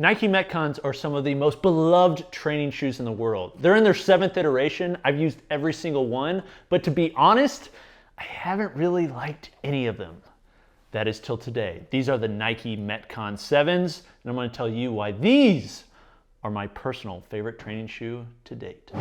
Nike Metcons are some of the most beloved training shoes in the world. They're in their 7th iteration. I've used every single one, but to be honest, I haven't really liked any of them. That is till today. These are the Nike Metcon 7s, and I'm going to tell you why these are my personal favorite training shoe to date.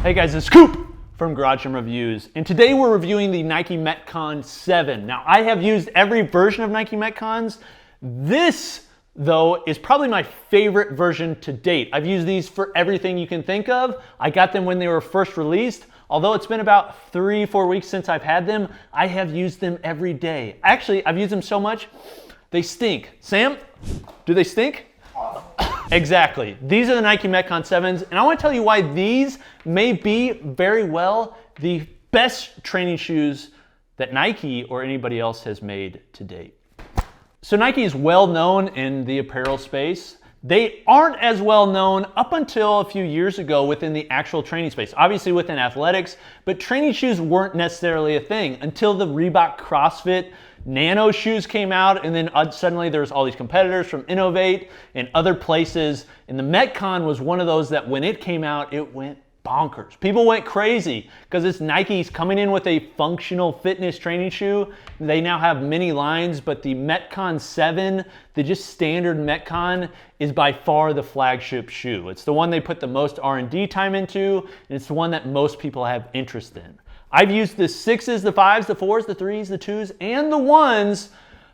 Hey guys, it's Scoop from Garage Gym Reviews, and today we're reviewing the Nike Metcon 7. Now, I have used every version of Nike Metcons. This, though, is probably my favorite version to date. I've used these for everything you can think of. I got them when they were first released. Although it's been about 3-4 weeks since I've had them, I have used them every day. Actually, I've used them so much, they stink. Sam, do they stink? Exactly. These are the Nike Metcon 7s, and I want to tell you why these may be very well the best training shoes that Nike or anybody else has made to date. So Nike is well known in the apparel space. They aren't as well known up until a few years ago within the actual training space. Obviously within athletics, but training shoes weren't necessarily a thing until the Reebok CrossFit Nano shoes came out, and then suddenly there was all these competitors from Innovate and other places, and the Metcon was one of those that when it came out, it went bonkers. People went crazy because it's Nike's coming in with a functional fitness training shoe. They now have many lines, but the Metcon 7, the just standard Metcon, is by far the flagship shoe. It's the one they put the most R&D time into, and it's the one that most people have interest in. I've used the 6s, the 5s, the 4s, the 3s, the 2s, and the 1s.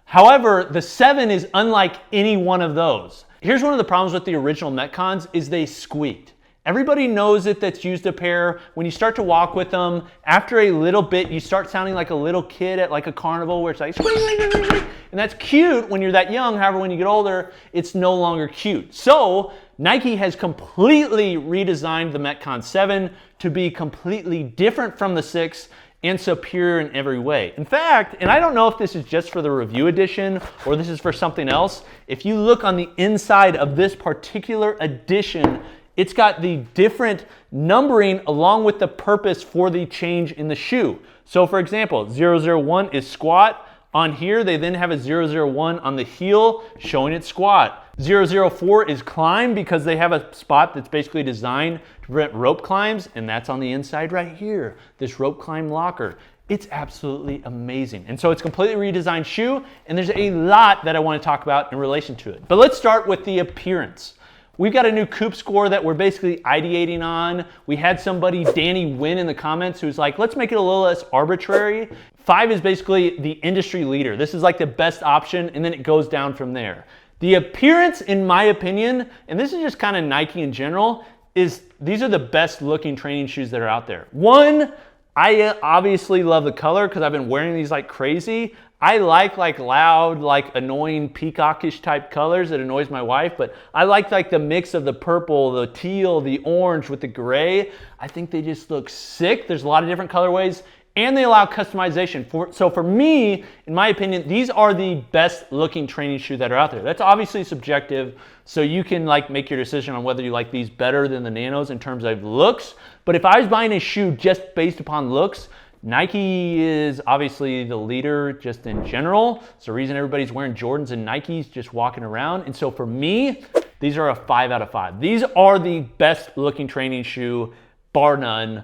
However, the 7 is unlike any one of those. Here's one of the problems with the original Metcons is they squeaked. Everybody knows it that's used a pair. When you start to walk with them, after a little bit, you start sounding like a little kid at like a carnival where it's like, and that's cute when you're that young. However, when you get older, it's no longer cute. So Nike has completely redesigned the Metcon 7 to be completely different from the 6 and superior in every way. In fact, and I don't know if this is just for the review edition or this is for something else, if you look on the inside of this particular edition, it's got the different numbering along with the purpose for the change in the shoe. So for example, 001 is squat. On here, they then have a 001 on the heel showing it squat. 004 is climb because they have a spot that's basically designed to prevent rope climbs, and that's on the inside right here, this rope climb locker. It's absolutely amazing. And so it's a completely redesigned shoe, and there's a lot that I want to talk about in relation to it. But let's start with the appearance. We've got a new Coop score that we're basically ideating on. We had somebody, Danny Wynn, in the comments who's like, let's make it a little less arbitrary. 5 is basically the industry leader. This is like the best option, and then it goes down from there. The appearance, in my opinion, and this is just kind of Nike in general, is these are the best looking training shoes that are out there. One, I obviously love the color because I've been wearing these like crazy. I like loud, like annoying peacockish type colors. It annoys my wife, but I like the mix of the purple, the teal, the orange with the gray. I think they just look sick. There's a lot of different colorways, and they allow customization. So for me, in my opinion, these are the best looking training shoe that are out there. That's obviously subjective, so you can like make your decision on whether you like these better than the Nanos in terms of looks. But if I was buying a shoe just based upon looks, Nike is obviously the leader just in general. It's the reason everybody's wearing Jordans and Nikes just walking around. And so for me, these are a 5 out of 5. These are the best looking training shoe, bar none.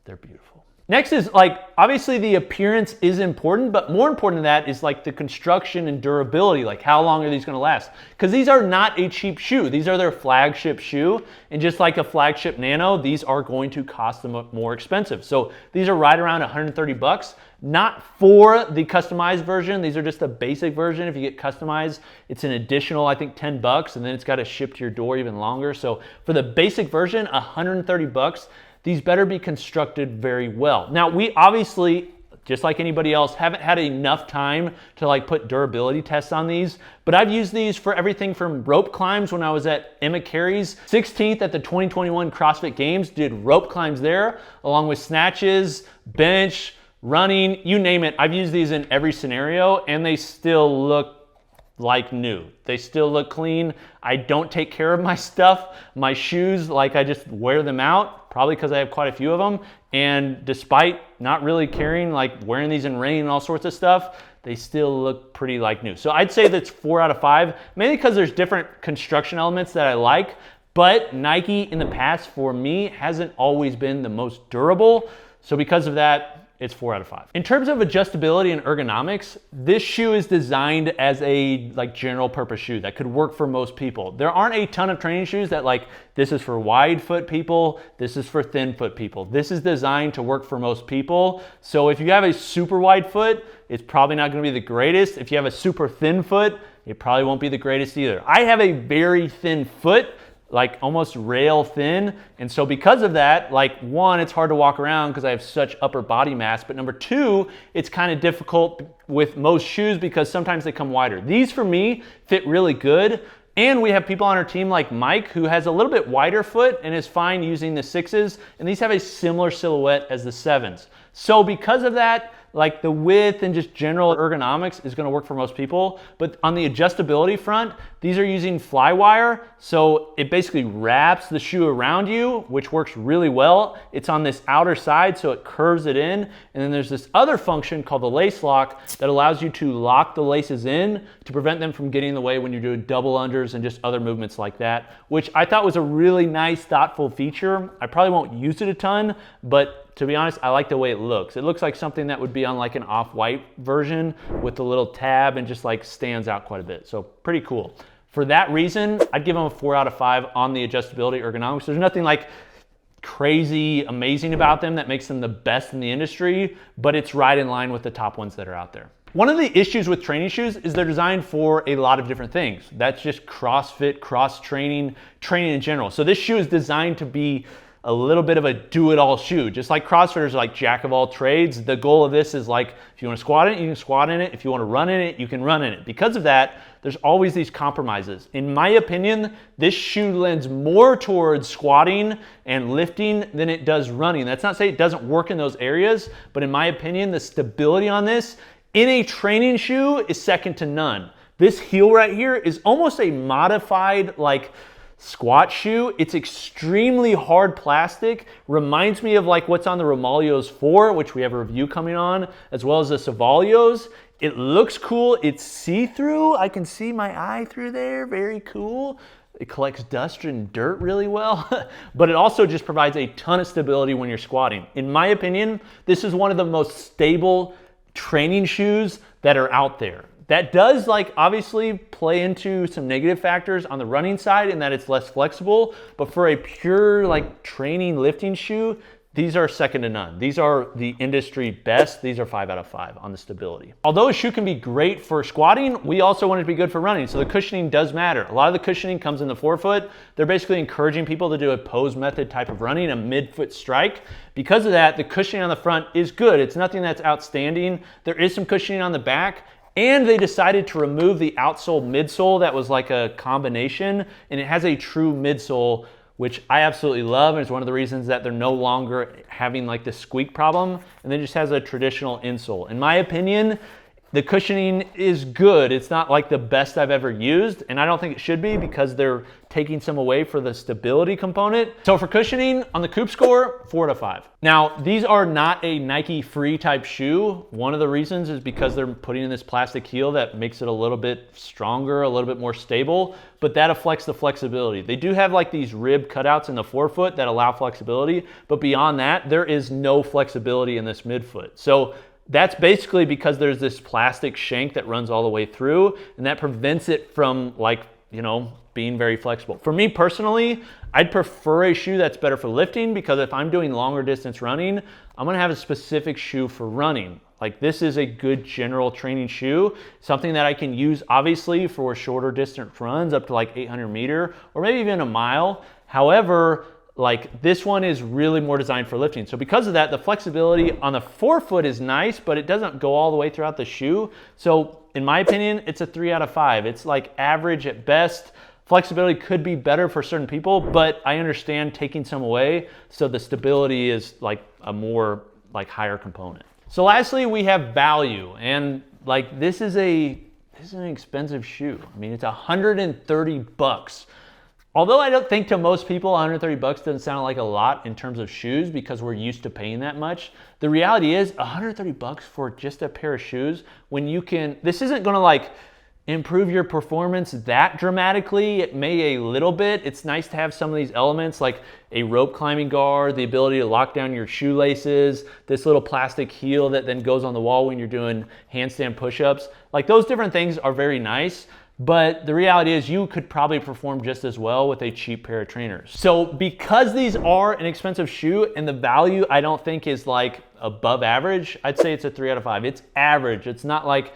They're beautiful. Next is obviously the appearance is important, but more important than that is the construction and durability. How long are these gonna last? Because these are not a cheap shoe. These are their flagship shoe. And just like a flagship Nano, these are going to cost them more expensive. So these are right around 130 bucks. Not for the customized version. These are just the basic version. If you get customized, it's an additional, I think, 10 bucks, and then it's got to ship to your door even longer. So for the basic version, 130 bucks. These better be constructed very well. Now, we obviously, just like anybody else, haven't had enough time to put durability tests on these, but I've used these for everything from rope climbs when I was at Emma Carey's 16th at the 2021 CrossFit Games, did rope climbs there, along with snatches, bench, running, you name it. I've used these in every scenario, and they still look like new. They still look clean. I don't take care of my stuff. My shoes, like I just wear them out, probably because I have quite a few of them. And despite not really caring, like wearing these in rain and all sorts of stuff, they still look pretty like new. So I'd say that's 4 out of 5, mainly because there's different construction elements that I like, but Nike in the past for me hasn't always been the most durable. So because of that, it's 4 out of 5. In terms of adjustability and ergonomics, this shoe is designed as a general purpose shoe that could work for most people. There aren't a ton of training shoes that this is for wide foot people, this is for thin foot people. This is designed to work for most people. So if you have a super wide foot, it's probably not gonna be the greatest. If you have a super thin foot, it probably won't be the greatest either. I have a very thin foot, like almost rail thin. And so because of that, one, it's hard to walk around because I have such upper body mass, but number two, it's kind of difficult with most shoes because sometimes they come wider. These for me fit really good. And we have people on our team like Mike who has a little bit wider foot and is fine using the 6s, and these have a similar silhouette as the 7s. So because of that, the width and just general ergonomics is gonna work for most people. But on the adjustability front, these are using Flywire. So it basically wraps the shoe around you, which works really well. It's on this outer side, so it curves it in. And then there's this other function called the lace lock that allows you to lock the laces in to prevent them from getting in the way when you're doing double unders and just other movements like that, which I thought was a really nice, thoughtful feature. I probably won't use it a ton, but to be honest, I like the way it looks. It looks like something that would be on an off-white version with the little tab and just stands out quite a bit. So pretty cool. For that reason, I'd give them a 4 out of 5 on the adjustability ergonomics. There's nothing crazy amazing about them that makes them the best in the industry, but it's right in line with the top ones that are out there. One of the issues with training shoes is they're designed for a lot of different things. That's just CrossFit, cross-training, training in general. So this shoe is designed to be a little bit of a do-it-all shoe. Just like CrossFitters are jack of all trades, the goal of this is if you want to squat in it, you can squat in it. If you want to run in it, you can run in it. Because of that, there's always these compromises. In my opinion, this shoe lends more towards squatting and lifting than it does running. That's not to say it doesn't work in those areas, but in my opinion, the stability on this in a training shoe is second to none. This heel right here is almost a modified squat shoe. It's extremely hard plastic. Reminds me of what's on the Romalios 4, which we have a review coming on, as well as the Savalios. It looks cool. It's see-through. I can see my eye through there. Very cool. It collects dust and dirt really well, but it also just provides a ton of stability when you're squatting. In my opinion, this is one of the most stable training shoes that are out there. That does obviously play into some negative factors on the running side in that it's less flexible, but for a pure training lifting shoe, these are second to none. These are the industry best. These are 5 out of 5 on the stability. Although a shoe can be great for squatting, we also want it to be good for running. So the cushioning does matter. A lot of the cushioning comes in the forefoot. They're basically encouraging people to do a pose method type of running, a midfoot strike. Because of that, the cushioning on the front is good. It's nothing that's outstanding. There is some cushioning on the back. And they decided to remove the outsole midsole that was a combination, and it has a true midsole, which I absolutely love, and it's one of the reasons that they're no longer having the squeak problem, and then just has a traditional insole. In my opinion, the cushioning is good. It's not the best I've ever used, and I don't think it should be because they're taking some away for the stability component. So for cushioning, on the Coop score, 4 out of 5. Now, these are not a Nike free type shoe. One of the reasons is because they're putting in this plastic heel that makes it a little bit stronger, a little bit more stable, but that affects the flexibility. They do have these rib cutouts in the forefoot that allow flexibility, but beyond that, there is no flexibility in this midfoot. So that's basically because there's this plastic shank that runs all the way through, and that prevents it from being very flexible. For me personally, I'd prefer a shoe that's better for lifting because if I'm doing longer distance running, I'm gonna have a specific shoe for running. This is a good general training shoe, something that I can use obviously for shorter distance runs up to 800 meter or maybe even a mile. However, this one is really more designed for lifting. So because of that, the flexibility on the forefoot is nice, but it doesn't go all the way throughout the shoe. So in my opinion, it's a 3 out of 5. It's average at best. Flexibility could be better for certain people, but I understand taking some away. So the stability is a more higher component. So lastly, we have value. And this is a this is an expensive shoe. I mean, it's 130 bucks. Although I don't think to most people 130 bucks doesn't sound like a lot in terms of shoes because we're used to paying that much. The reality is 130 bucks for just a pair of shoes when you can, this isn't gonna like improve your performance that dramatically. It may a little bit. It's nice to have some of these elements like a rope climbing guard, the ability to lock down your shoelaces, this little plastic heel that then goes on the wall when you're doing handstand push-ups. Like those different things are very nice. But the reality is you could probably perform just as well with a cheap pair of trainers. So because these are an expensive shoe and the value I don't think is like above average, I'd say it's a 3 out of 5. It's average. It's not like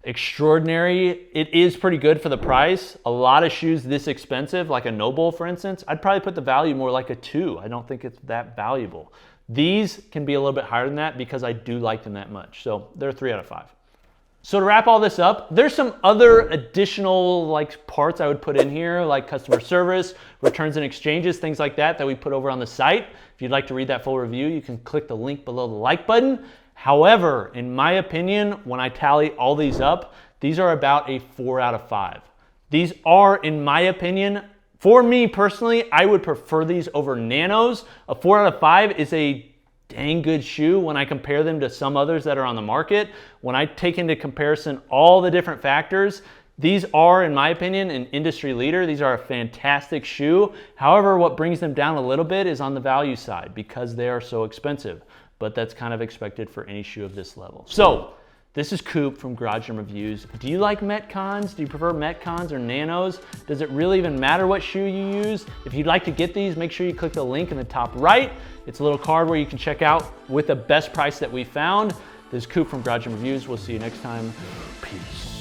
extraordinary. It is pretty good for the price. A lot of shoes this expensive, like a NoBull for instance, I'd probably put the value more like a 2. I don't think it's that valuable. These can be a little bit higher than that because I do like them that much. So they're a 3 out of 5. So to wrap all this up, there's some other additional like parts I would put in here, like customer service, returns and exchanges, things like that we put over on the site. If you'd like to read that full review, you can click the link below the like button. However, in my opinion, when I tally all these up, these are about a 4 out of 5. These are, in my opinion, for me personally, I would prefer these over Nanos. A 4 out of 5 is a dang good shoe when I compare them to some others that are on the market. When I take into comparison all the different factors, these are, in my opinion, an industry leader. These are a fantastic shoe. However, what brings them down a little bit is on the value side because they are so expensive. But that's kind of expected for any shoe of this level. So this is Coop from Garage Gym Reviews. Do you like Metcons? Do you prefer Metcons or Nanos? Does it really even matter what shoe you use? If you'd like to get these, make sure you click the link in the top right. It's a little card where you can check out with the best price that we found. This is Coop from Garage Gym Reviews. We'll see you next time. Peace.